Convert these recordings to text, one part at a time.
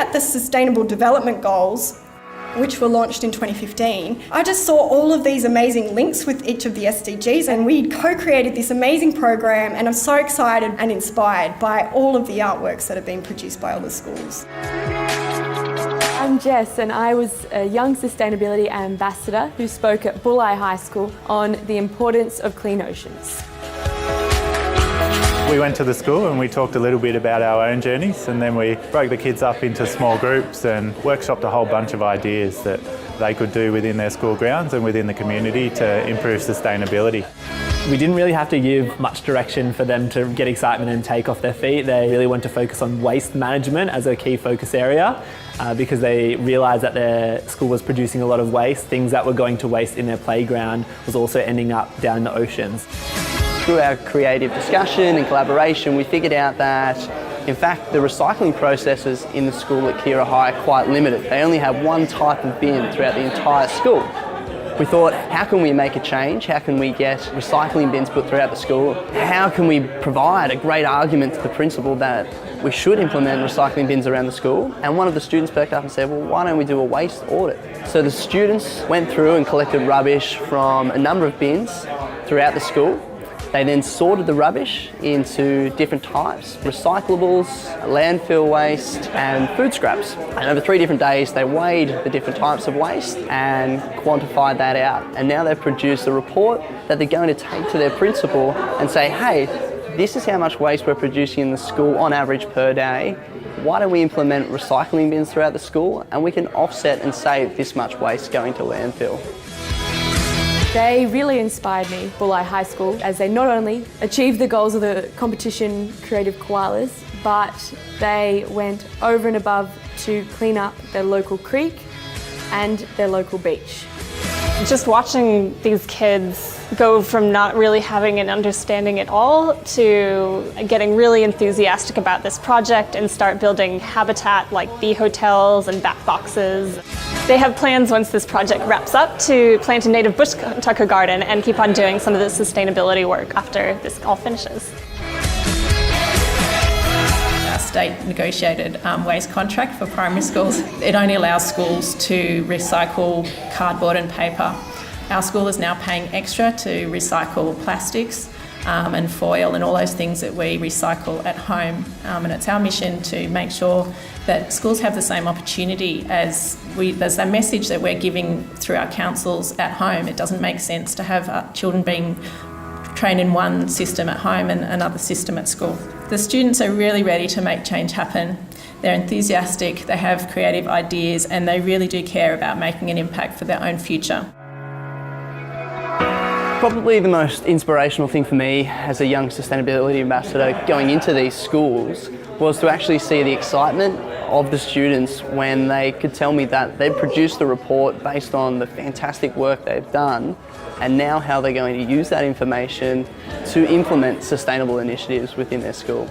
at the Sustainable Development Goals, which were launched in 2015, I just saw all of these amazing links with each of the SDGs, and we co-created this amazing program, and I'm so excited and inspired by all of the artworks that have been produced by all the schools. I'm Jess, and I was a young sustainability ambassador who spoke at Bulli High School on the importance of clean oceans. We went to the school and we talked a little bit about our own journeys, and then we broke the kids up into small groups and workshopped a whole bunch of ideas that they could do within their school grounds and within the community to improve sustainability. We didn't really have to give much direction for them to get excitement and take off their feet. They really want to focus on waste management as a key focus area because they realised that their school was producing a lot of waste. Things that were going to waste in their playground was also ending up down in the oceans. Through our creative discussion and collaboration, we figured out that, in fact, the recycling processes in the school at Keira High are quite limited. They only have one type of bin throughout the entire school. We thought, how can we make a change? How can we get recycling bins put throughout the school? How can we provide a great argument to the principal that we should implement recycling bins around the school? And one of the students perked up and said, well, why don't we do a waste audit? So the students went through and collected rubbish from a number of bins throughout the school. They then sorted the rubbish into different types: recyclables, landfill waste and food scraps. And over 3 different days they weighed the different types of waste and quantified that out. And now they've produced a report that they're going to take to their principal and say, hey, this is how much waste we're producing in the school on average per day. Why don't we implement recycling bins throughout the school and we can offset and save this much waste going to landfill. They really inspired me, Bulli High School, as they not only achieved the goals of the competition Creative Koalas, but they went over and above to clean up their local creek and their local beach. Just watching these kids go from not really having an understanding at all to getting really enthusiastic about this project and start building habitat like bee hotels and bat boxes. They have plans once this project wraps up to plant a native bush tucker garden and keep on doing some of the sustainability work after this all finishes. Our state negotiated waste contract for primary schools. It only allows schools to recycle cardboard and paper. Our school is now paying extra to recycle plastics and foil and all those things that we recycle at home. And it's our mission to make sure that schools have the same opportunity as there's a message that we're giving through our councils at home. It doesn't make sense to have children being trained in one system at home and another system at school. The students are really ready to make change happen. They're enthusiastic, they have creative ideas, and they really do care about making an impact for their own future. Probably the most inspirational thing for me as a young sustainability ambassador going into these schools was to actually see the excitement of the students when they could tell me that they'd produced the report based on the fantastic work they've done, and now how they're going to use that information to implement sustainable initiatives within their school.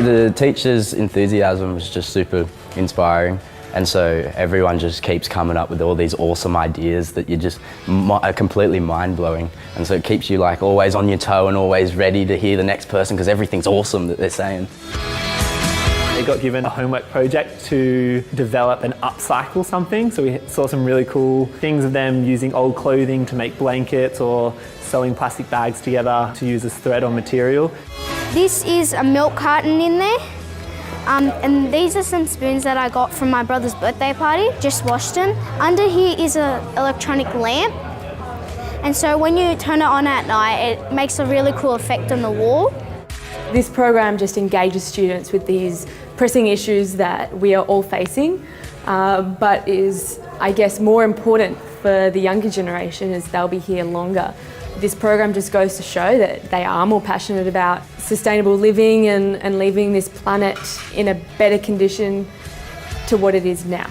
The teachers' enthusiasm was just super inspiring. And so everyone just keeps coming up with all these awesome ideas that you just are completely mind-blowing. And so it keeps you like always on your toe and always ready to hear the next person because everything's awesome that they're saying. They got given a homework project to develop and upcycle something. So we saw some really cool things of them using old clothing to make blankets or sewing plastic bags together to use as thread or material. This is a milk carton in there. And these are some spoons that I got from my brother's birthday party, just washed them. Under here is an electronic lamp. And so when you turn it on at night, it makes a really cool effect on the wall. This program just engages students with these pressing issues that we are all facing, but is, I guess, more important for the younger generation as they'll be here longer. This program just goes to show that they are more passionate about sustainable living and leaving this planet in a better condition to what it is now.